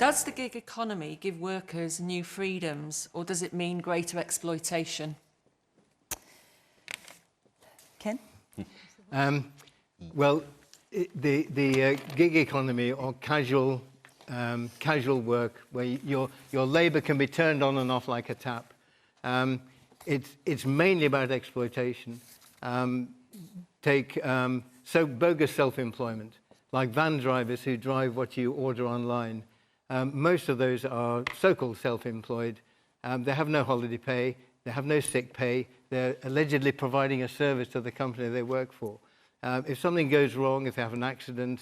Does the gig economy give workers new freedoms, or does it mean greater exploitation? Ken? Well, the gig economy, or casual work, where your labour can be turned on and off like a tap, it's mainly about exploitation. So bogus self-employment, like van drivers who drive what you order online. Most of those are so-called self-employed. They have no holiday pay, they have no sick pay, they're allegedly providing a service to the company they work for. If something goes wrong, if they have an accident,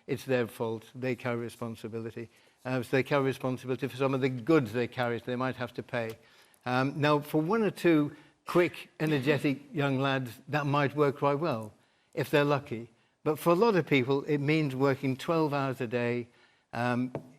it's their fault. They carry responsibility. So they carry responsibility for some of the goods they carry, so they might have to pay. Now, for one or two quick, energetic young lads, that might work quite well, if they're lucky. But for a lot of people, it means working 12 hours a day.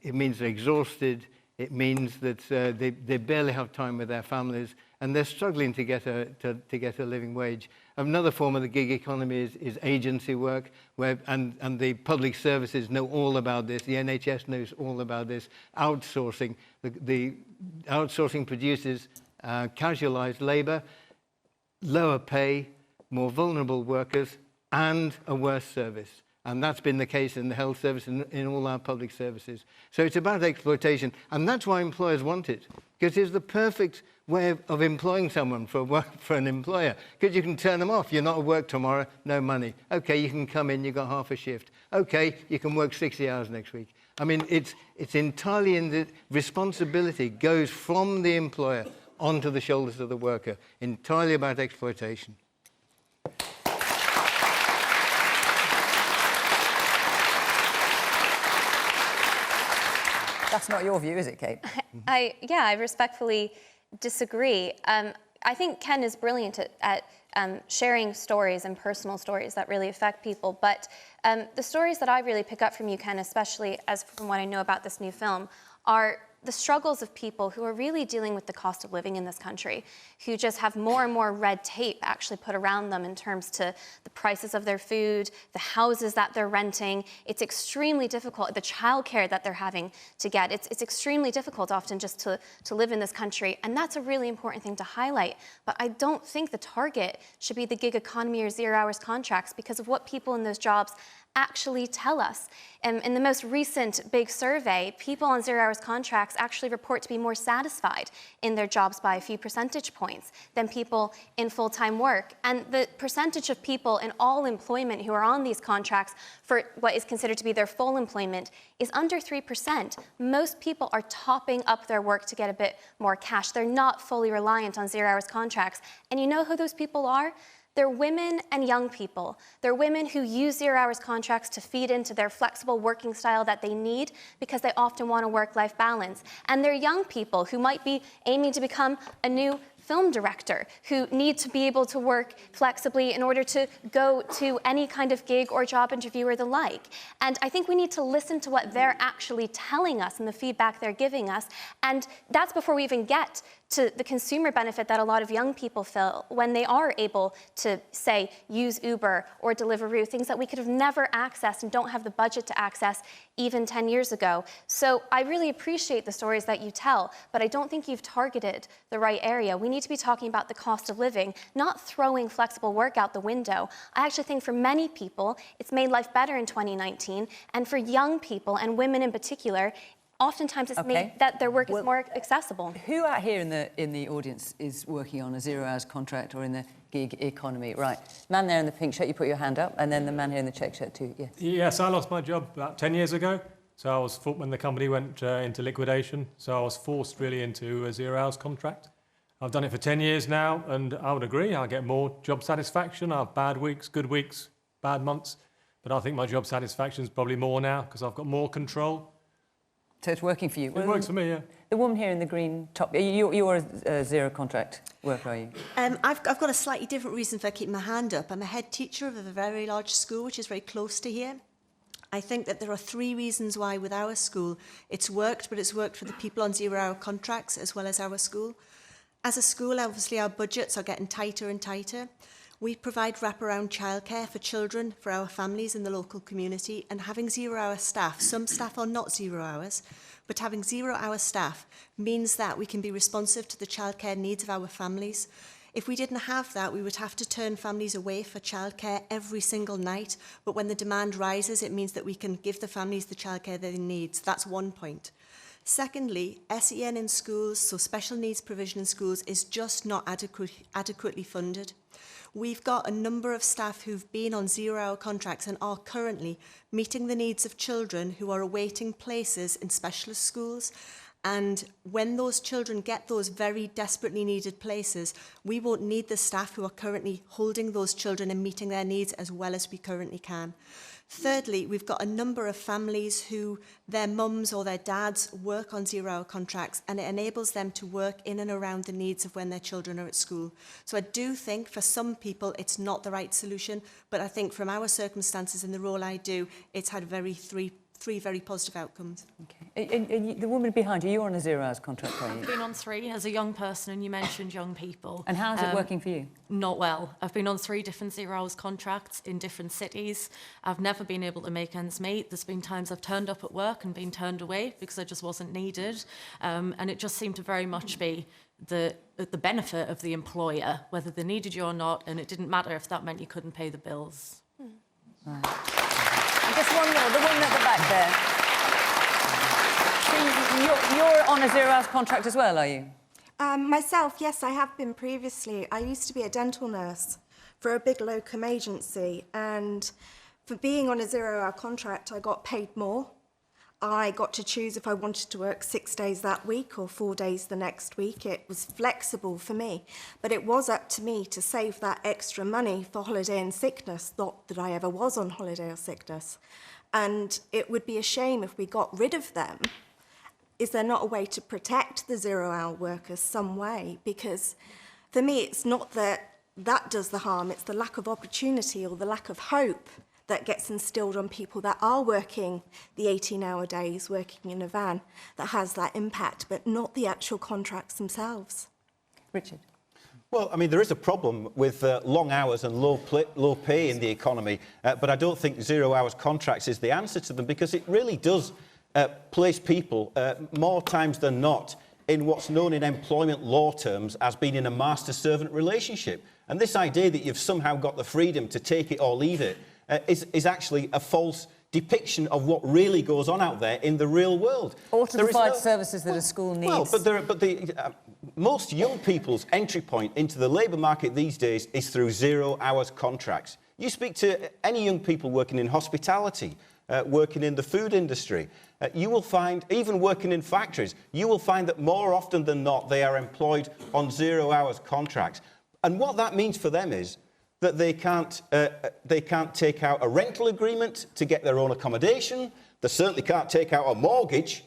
It means they're exhausted. It means that they barely have time with their families, and they're struggling to get a living wage. Another form of the gig economy is agency work, and the public services know all about this. The NHS knows all about this. Outsourcing. The outsourcing produces casualised labour, lower pay, more vulnerable workers, and a worse service. And that's been the case in the health service and in all our public services. So it's about exploitation. And that's why employers want it, because it's the perfect way of employing someone for an employer. Because you can turn them off. You're not at work tomorrow, no money. OK, you can come in, you've got half a shift. OK, you can work 60 hours next week. I mean, it's entirely in the responsibility goes from the employer onto the shoulders of the worker, entirely about exploitation. That's not your view, is it, Kate? I respectfully disagree. I think Ken is brilliant at sharing stories and personal stories that really affect people. But the stories that I really pick up from you, Ken, especially as from what I know about this new film, are the struggles of people who are really dealing with the cost of living in this country, who just have more and more red tape actually put around them in terms to the prices of their food, the houses that they're renting. It's extremely difficult, the childcare that they're having to get. It's extremely difficult often just to live in this country, and that's a really important thing to highlight. But I don't think the target should be the gig economy or 0 hours contracts because of what people in those jobs actually tell us. In the most recent big survey, people on 0 hours contracts actually report to be more satisfied in their jobs by a few percentage points than people in full-time work. And the percentage of people in all employment who are on these contracts for what is considered to be their full employment is under 3%. Most people are topping up their work to get a bit more cash. They're not fully reliant on 0 hours contracts. And you know who those people are? They're women and young people. They're women who use 0 hours contracts to feed into their flexible working style that they need because they often want a work-life balance. And they're young people who might be aiming to become a new film director, who need to be able to work flexibly in order to go to any kind of gig or job interview or the like. And I think we need to listen to what they're actually telling us and the feedback they're giving us. And that's before we even get to the consumer benefit that a lot of young people feel when they are able to, say, use Uber or Deliveroo, things that we could have never accessed and don't have the budget to access even 10 years ago. So I really appreciate the stories that you tell, but I don't think you've targeted the right area. We need to be talking about the cost of living, not throwing flexible work out the window. I actually think for many people, it's made life better in 2019, and for young people, and women in particular, oftentimes it's made that their work is more accessible. Who out here in the audience is working on a 0 hours contract or in the gig economy? Right, man there in the pink shirt, you put your hand up, and then the man here in the check shirt too. Yes. Yes, I lost my job about 10 years ago. So I was when the company went into liquidation. So I was forced really into a 0 hours contract. I've done it for 10 years now, and I would agree, I get more job satisfaction. I have bad weeks, good weeks, bad months. But I think my job satisfaction is probably more now because I've got more control. So it's working for you? It works for me, yeah. The woman here in the green top, you're a zero contract worker, are you? I've got a slightly different reason for keeping my hand up. I'm a head teacher of a very large school, which is very close to here. I think that there are 3 reasons why with our school it's worked, but it's worked for the people on 0 hour contracts as well as our school. As a school, obviously, our budgets are getting tighter and tighter. We provide wraparound childcare for children, for our families in the local community, and having 0 hour staff. Some staff are not 0 hours, But having 0-hour staff means that we can be responsive to the childcare needs of our families. If we didn't have that, we would have to turn families away for childcare every single night. But when the demand rises, it means that we can give the families the childcare they need. So that's one point. Secondly, SEN in schools, so special needs provision in schools, is just not adequately funded. We've got a number of staff who've been on 0-hour contracts and are currently meeting the needs of children who are awaiting places in specialist schools. And when those children get those very desperately needed places, we won't need the staff who are currently holding those children and meeting their needs as well as we currently can. Thirdly, we've got a number of families who their mums or their dads work on 0-hour contracts, and it enables them to work in and around the needs of when their children are at school. So I do think for some people it's not the right solution, but I think from our circumstances and the role I do, it's had three very positive outcomes. Okay. And the woman behind you, you're on a 0-hours contract, are you? I've been on 3 as a young person, and you mentioned young people. And how is it working for you? Not well. I've been on 3 different 0-hours contracts in different cities. I've never been able to make ends meet. There's been times I've turned up at work and been turned away because I just wasn't needed. And it just seemed to very much be the benefit of the employer, whether they needed you or not, and it didn't matter if that meant you couldn't pay the bills. Right. And just one more, the woman at the back there. So you're on a 0-hours contract as well, are you? Myself, yes, I have been previously. I used to be a dental nurse for a big locum agency, and for being on a 0-hour contract, I got paid more. I got to choose if I wanted to work 6 days that week or 4 days the next week. It was flexible for me, but it was up to me to save that extra money for holiday and sickness, not that I ever was on holiday or sickness. And it would be a shame if we got rid of them. Is there not a way to protect the 0-hour workers some way? Because for me, it's not that does the harm, it's the lack of opportunity or the lack of hope that gets instilled on people that are working the 18-hour days, working in a van, that has that impact, but not the actual contracts themselves. Richard? Well, I mean, there is a problem with long hours and low pay in the economy, but I don't think 0-hours contracts is the answer to them, because it really does place people, more times than not, in what's known in employment law terms as being in a master-servant relationship. And this idea that you've somehow got the freedom to take it or leave it is actually a false depiction of what really goes on out there in the real world. Or to provide services that a school needs. Well, most young people's entry point into the labour market these days is through 0-hours contracts. You speak to any young people working in hospitality, working in the food industry, you will find, even working in factories, you will find that more often than not they are employed on 0-hours contracts. And what that means for them is that they can't take out a rental agreement to get their own accommodation. They certainly can't take out a mortgage.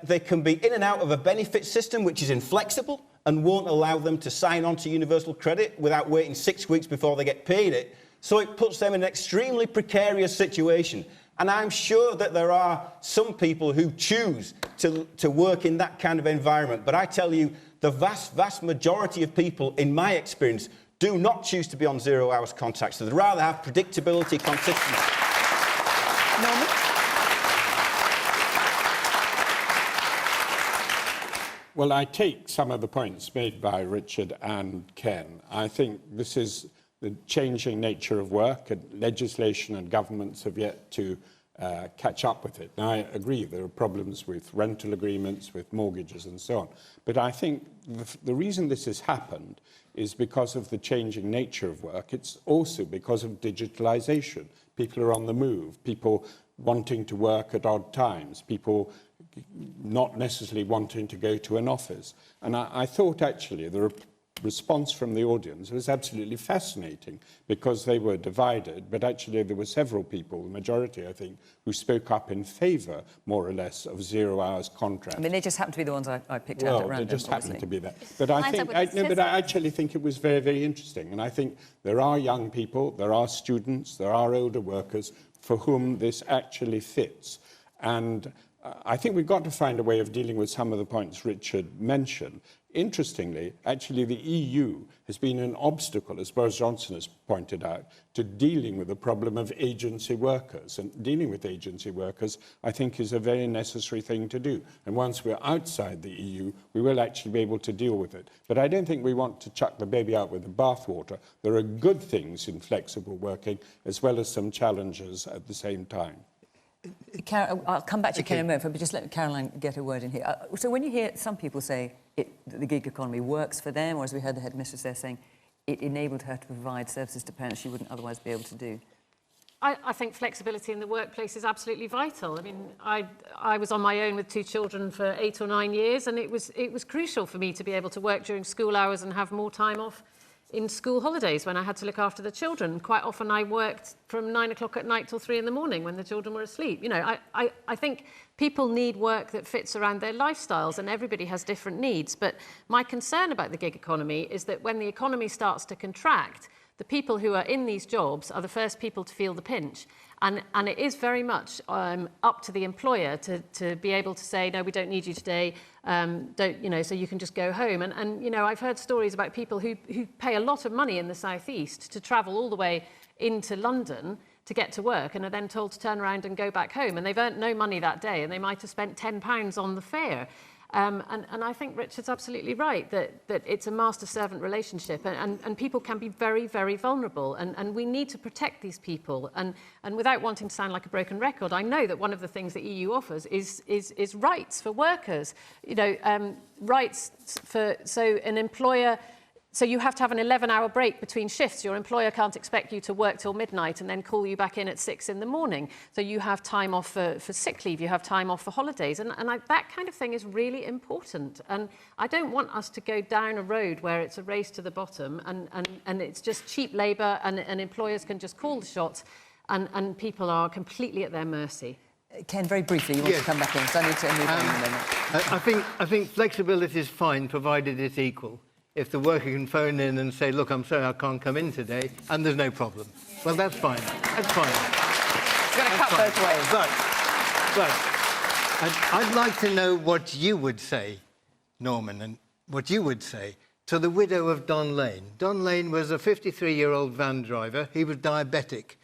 They can be in and out of a benefit system which is inflexible and won't allow them to sign on to universal credit without waiting 6 weeks before they get paid it. So it puts them in an extremely precarious situation. And I'm sure that there are some people who choose to work in that kind of environment. But I tell you, the vast, vast majority of people, in my experience, do not choose to be on 0-hours contracts. So they'd rather have predictability, consistency. Norman? Well, I take some of the points made by Richard and Ken. I think this is the changing nature of work, and legislation and governments have yet to catch up with it. Now, I agree there are problems with rental agreements, with mortgages and so on. But I think the reason this has happened is because of the changing nature of work. It's also because of digitalization. People are on the move, people wanting to work at odd times, people not necessarily wanting to go to an office. And I thought actually the response from the audience was absolutely fascinating, because they were divided, but actually there were several people, the majority I think, who spoke up in favour, more or less, of 0-hours contracts. I mean, they just happened to be the ones I picked out at random. Well, they just happened to be there. But I actually think it was very, very interesting. And I think there are young people, there are students, there are older workers for whom this actually fits. And I think we've got to find a way of dealing with some of the points Richard mentioned. Interestingly, actually the EU has been an obstacle, as Boris Johnson has pointed out, to dealing with the problem of agency workers. And dealing with agency workers, I think, is a very necessary thing to do. And once we're outside the EU, we will actually be able to deal with it. But I don't think we want to chuck the baby out with the bathwater. There are good things in flexible working, as well as some challenges at the same time. I'll come back to Ken in a moment, but just let Caroline get a word in here. So when you hear some people say that the gig economy works for them, or as we heard the headmistress there saying, it enabled her to provide services to parents she wouldn't otherwise be able to do. I think flexibility in the workplace is absolutely vital. I mean, I was on my own with 2 children for 8 or 9 years, and it was crucial for me to be able to work during school hours and have more time off in school holidays when I had to look after the children. Quite often I worked from 9 o'clock at night till 3 in the morning when the children were asleep. You know, I think people need work that fits around their lifestyles, and everybody has different needs. But my concern about the gig economy is that when the economy starts to contract, the people who are in these jobs are the first people to feel the pinch. And it is very much up to the employer to be able to say, no, we don't need you today, so you can just go home. And you know, I've heard stories about people who pay a lot of money in the southeast to travel all the way into London to get to work, and are then told to turn around and go back home. And they've earned no money that day, and they might have spent £10 on the fare. And I think Richard's absolutely right that it's a master-servant relationship, and people can be very, very vulnerable, and we need to protect these people. And without wanting to sound like a broken record, I know that one of the things the EU offers is rights for workers. You know, rights for so an employer. So you have to have an 11-hour break between shifts. Your employer can't expect you to work till midnight and then call you back in at 6 in the morning. So you have time off for sick leave, you have time off for holidays. And that kind of thing is really important. And I don't want us to go down a road where it's a race to the bottom and it's just cheap labour and employers can just call the shots and people are completely at their mercy. Ken, very briefly, you want to come back in, so I need to move on in a moment. I think flexibility is fine, provided it's equal. If the worker can phone in and say, look, I'm sorry, I can't come in today, and there's no problem. Well, that's fine. That's fine. It's going to cut both ways. But I'd like to know what you would say, Norman, and what you would say to the widow of Don Lane. Don Lane was a 53-year-old van driver. He was diabetic.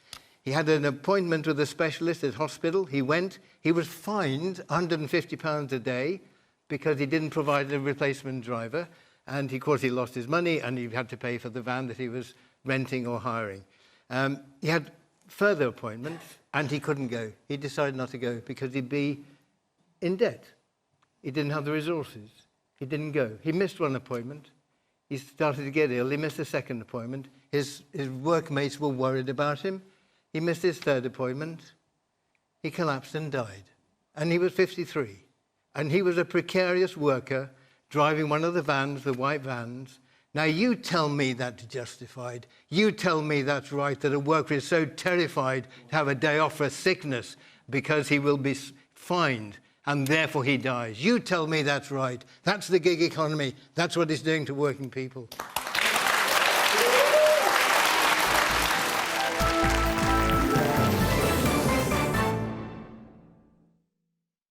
He had an appointment with a specialist at hospital. He went. He was fined £150 a day because he didn't provide a replacement driver. And, of course, he lost his money and he had to pay for the van that he was renting or hiring. He had further appointments and he couldn't go. He decided not to go because he'd be in debt. He didn't have the resources. He didn't go. He missed one appointment. He started to get ill. He missed a second appointment. His workmates were worried about him. He missed his third appointment. He collapsed and died. And he was 53. And he was a precarious worker driving one of the vans, the white vans. Now, you tell me that's justified. You tell me that's right, that a worker is so terrified to have a day off for sickness because he will be fined and therefore he dies. You tell me that's right. That's the gig economy. That's what it's doing to working people.